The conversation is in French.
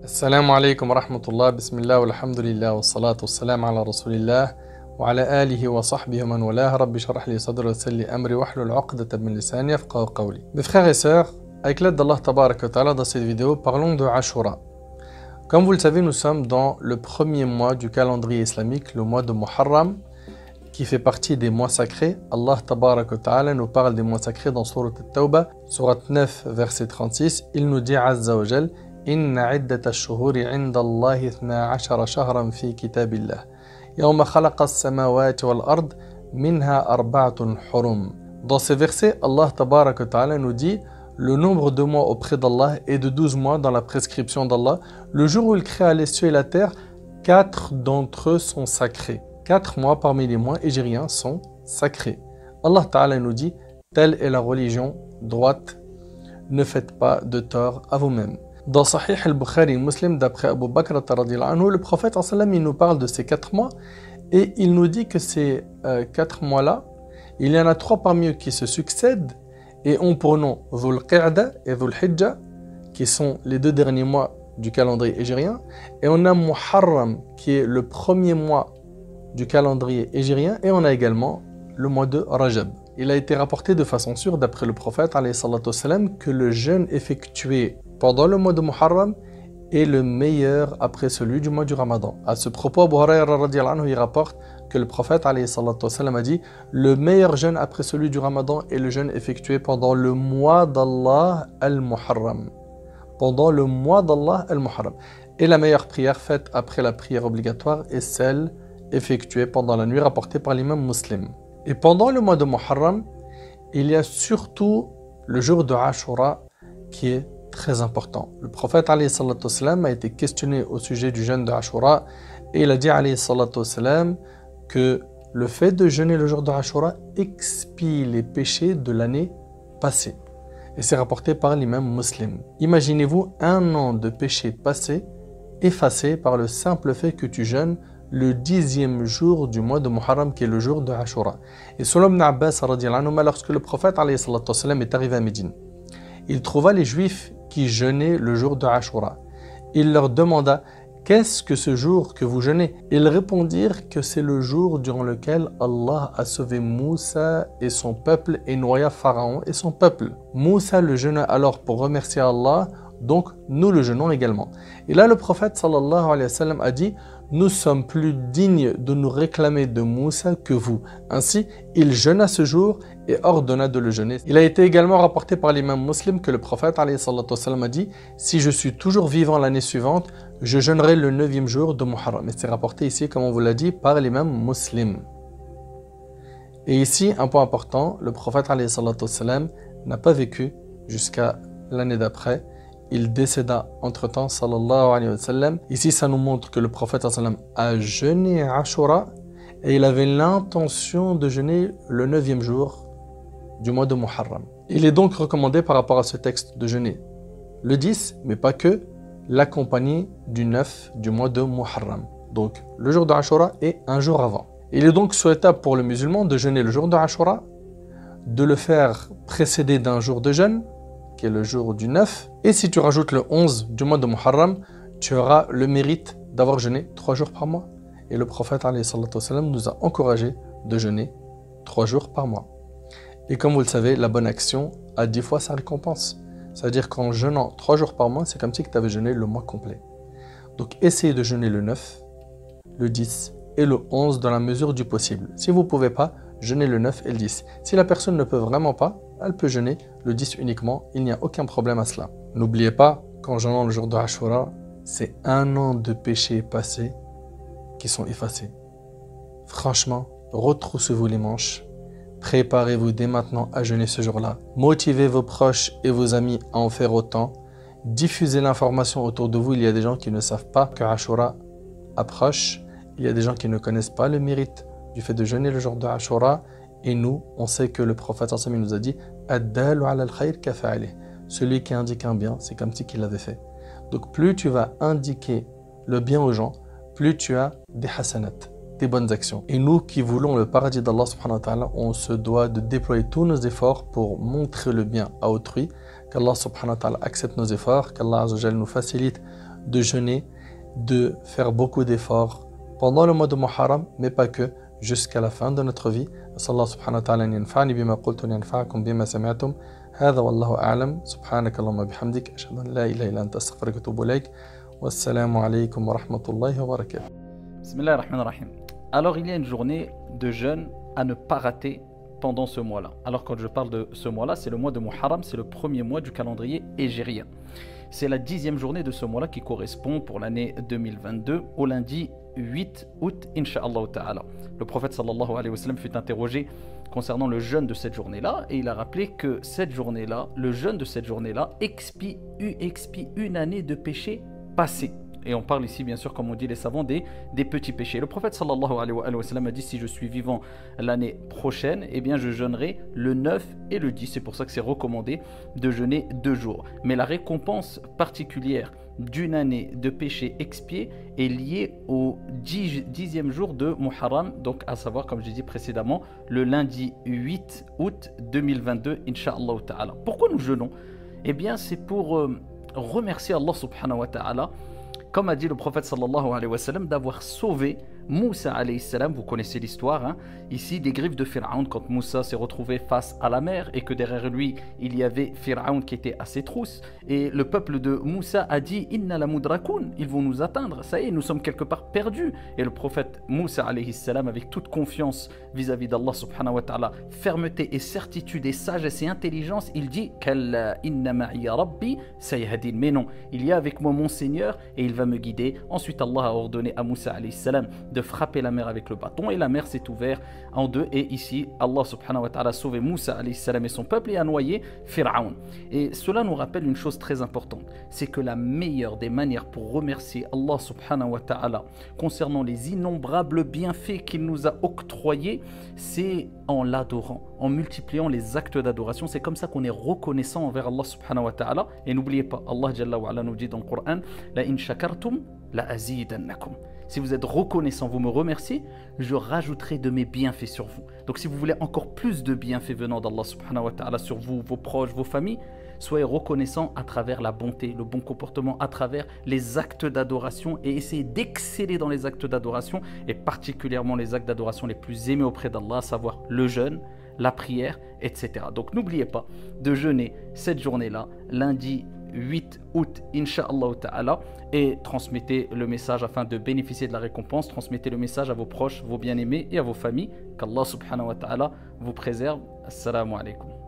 السلام عليكم ورحمة الله بسم الله والحمد لله والصلاة والسلام على رسول الله وعلى آله وصحبه ومن والاه. ربي اشرح لي صدري ويسر لي أمري واحلل عقدة من لساني يفقهوا قولي. Mes frères et sœurs, avec l'aide d'Allah Tabarak wa Ta'ala, dans cette vidéo, parlons de Ashura. Comme vous le savez, nous sommes dans le premier mois du calendrier islamique, le mois de Muharram, qui fait partie des mois sacrés. Allah Tabarak wa Ta'ala nous parle des mois sacrés dans Surat At-Tawbah, Surat 9, verset 36. Il nous dit Azza wa Jal: Inna عدة الشهور عند الله 12 شهرا في كتاب الله يوم خلق السماوات والأرض منها 4 حرم. Dans ces versets, Allah Tabarak wa Ta'ala nous dit le nombre de mois auprès d'Allah est de 12 mois dans la prescription d'Allah. Le jour où il créa les cieux et la terre, 4 d'entre eux sont sacrés. 4 mois parmi les mois hégériens sont sacrés. Allah Ta'ala nous dit telle est la religion droite, ne faites pas de tort à vous-même. Dans Sahih al-Bukhari Muslim, d'après Abu Bakr radhiyallahu anhu, le prophète il nous parle de ces 4 mois et il nous dit que ces 4 mois-là, il y en a 3 parmi eux qui se succèdent et ont pour nom Dhul Qa'da et Dhul Hijjah, qui sont les 2 derniers mois du calendrier hégérien, et on a Muharram qui est le premier mois du calendrier hégérien, et on a également le mois de Rajab. Il a été rapporté de façon sûre d'après le prophète que le jeûne effectué pendant le mois de Muharram est le meilleur après celui du mois du Ramadan. À ce propos, Abu Hurayra radhiyallahu anhu, il rapporte que le prophète a dit le meilleur jeûne après celui du Ramadan est le jeûne effectué pendant le mois d'Allah al-Muharram. Pendant le mois d'Allah al-Muharram. Et la meilleure prière faite après la prière obligatoire est celle effectuée pendant la nuit, rapportée par l'imam Muslim. Et pendant le mois de Muharram, il y a surtout le jour de Ashura qui est très important. Le prophète a été questionné au sujet du jeûne de Ashura et il a dit que le fait de jeûner le jour de Ashura expie les péchés de l'année passée. Et c'est rapporté par l'imam Muslim. Imaginez-vous 1 an de péchés passés effacés par le simple fait que tu jeûnes le 10e jour du mois de Muharram, qui est le jour de Ashura. Et selon Ibn Abbas, lorsque le prophète est arrivé à Médine, il trouva les juifs qui jeûnaient le jour de Ashura. Il leur demanda: qu'est-ce que ce jour que vous jeûnez? Ils répondirent que c'est le jour durant lequel Allah a sauvé Moussa et son peuple et noya Pharaon et son peuple. Moussa le jeûna alors pour remercier Allah, donc nous le jeûnons également. Et là le prophète sallallahu alayhi wa sallam a dit: nous sommes plus dignes de nous réclamer de Moussa que vous. Ainsi, il jeûna ce jour et ordonna de le jeûner. Il a été également rapporté par l'imam Muslim que le prophète a dit: si je suis toujours vivant l'année suivante, je jeûnerai le 9e jour de Muharram. Et c'est rapporté ici, comme on vous l'a dit, par l'imam Muslim. Et ici, un point important, le prophète n'a pas vécu jusqu'à l'année d'après. Il décéda entre-temps, sallallahu alayhi wa sallam. Ici, ça nous montre que le prophète a jeûné Ashura et il avait l'intention de jeûner le 9e jour du mois de Muharram. Il est donc recommandé par rapport à ce texte de jeûner le 10, mais pas que, l'accompagner du 9 du mois de Muharram. Donc, le jour de Ashura et un jour avant. Il est donc souhaitable pour le musulman de jeûner le jour de Ashura, de le faire précéder d'un jour de jeûne, qui est le jour du 9, et si tu rajoutes le 11 du mois de Muharram, tu auras le mérite d'avoir jeûné 3 jours par mois. Et le prophète nous a encouragé de jeûner 3 jours par mois. Et comme vous le savez, la bonne action a 10 fois sa récompense. C'est-à-dire qu'en jeûnant 3 jours par mois, c'est comme si tu avais jeûné le mois complet. Donc essayez de jeûner le 9, le 10 et le 11 dans la mesure du possible. Si vous ne pouvez pas, jeûnez le 9 et le 10. Si la personne ne peut vraiment pas, elle peut jeûner le 10 uniquement, il n'y a aucun problème à cela. N'oubliez pas qu'en jeûnant le jour de Ashura, c'est 1 an de péchés passés qui sont effacés. Franchement, retroussez-vous les manches, préparez-vous dès maintenant à jeûner ce jour-là. Motivez vos proches et vos amis à en faire autant. Diffusez l'information autour de vous. Il y a des gens qui ne savent pas que Ashura approche. Il y a des gens qui ne connaissent pas le mérite du fait de jeûner le jour de Ashura. Et nous, on sait que le prophète nous a dit Ad-dalu ala al-khayr kafa'alih. Celui qui indique un bien, c'est comme si qu'il l'avait fait. Donc plus tu vas indiquer le bien aux gens, plus tu as des hasanat, des bonnes actions. Et nous qui voulons le paradis d'Allah subhanahu wa ta'ala, on se doit de déployer tous nos efforts pour montrer le bien à autrui, qu'Allah subhanahu wa ta'ala accepte nos efforts, qu'Allah azza wa jalla nous facilite de jeûner, de faire beaucoup d'efforts pendant le mois de Muharram, mais pas que, jusqu'à la fin de notre vie. أسأل الله سبحانه وتعالى أن ينفعني بما قلت وأن ينفعكم بما سمعتم. هذا والله أعلم. سبحانك اللهم وبحمدك أشهد أن لا إله إلا أنت أستغفرك وأتوب إليك. والسلام عليكم ورحمة الله وبركاته. Bismillah ar-Rahman ar-Rahim. Alors il y a une journée de jeûne à ne pas rater pendant ce mois-là. Alors quand je parle de ce mois-là, c'est le mois de Muharram, c'est le premier mois du calendrier hégérien. C'est la 10e journée de ce mois-là qui correspond pour l'année 2022 au lundi 8 août, Inch'Allah Ta'ala. Le prophète sallallahu alayhi wa sallam fut interrogé concernant le jeûne de cette journée-là et il a rappelé que cette journée-là, le jeûne de cette journée-là expie une année de péché passé. Et on parle ici, bien sûr, comme on dit les savants, des petits péchés. Le prophète sallallahu alayhi wa sallam a dit, si je suis vivant l'année prochaine, eh bien je jeûnerai le 9 et le 10. C'est pour ça que c'est recommandé de jeûner 2 jours. Mais la récompense particulière d'une année de péché expié est liée au 10e jour de Muharram, donc à savoir, comme j'ai dit précédemment, le lundi 8 août 2022, Inch'Allah Ta'ala. Pourquoi nous jeûnons? Eh bien, c'est pour remercier Allah subhanahu wa ta'ala, comme a dit le prophète sallallahu alayhi wa sallam, d'avoir sauvé Moussa alayhi salam. Vous connaissez l'histoire, hein, ici des griffes de Pharaon, quand Moussa s'est retrouvé face à la mer et que derrière lui il y avait Pharaon qui était à ses trousses, et le peuple de Moussa a dit inna la mudrakoun, ils vont nous atteindre, ça y est, nous sommes quelque part perdus. Et le prophète Moussa alayhi salam, avec toute confiance vis-à-vis d'Allah subhanahu wa ta'ala, fermeté et certitude et sagesse et intelligence, il dit kalla inna ma'iya rabbi sayahdin, mais non, il y a avec moi mon Seigneur et il va me guider. Ensuite Allah a ordonné à Moussa alayhi salam de frapper la mer avec le bâton et la mer s'est ouverte en deux, et ici Allah subhanahu wa ta'ala a sauvé Moussa alayhi salam et son peuple et a noyé Pharaon. Et cela nous rappelle une chose très importante, c'est que la meilleure des manières pour remercier Allah subhanahu wa ta'ala concernant les innombrables bienfaits qu'il nous a octroyés, c'est en l'adorant, en multipliant les actes d'adoration. C'est comme ça qu'on est reconnaissant envers Allah subhanahu wa ta'ala. Et n'oubliez pas, Allah jalla wa ala nous dit dans le Coran, la in shakartum la azidannakum. Si vous êtes reconnaissant, vous me remerciez, je rajouterai de mes bienfaits sur vous. Donc si vous voulez encore plus de bienfaits venant d'Allah subhanahu wa ta'ala sur vous, vos proches, vos familles, soyez reconnaissants à travers la bonté, le bon comportement, à travers les actes d'adoration, et essayez d'exceller dans les actes d'adoration, et particulièrement les actes d'adoration les plus aimés auprès d'Allah, à savoir le jeûne, la prière, etc. Donc n'oubliez pas de jeûner cette journée-là, lundi 8 août, Inch'Allah Ta'ala, et transmettez le message afin de bénéficier de la récompense. Transmettez le message à vos proches, vos bien-aimés et à vos familles. Qu'Allah subhanahu wa ta'ala vous préserve. Assalamu alaikum.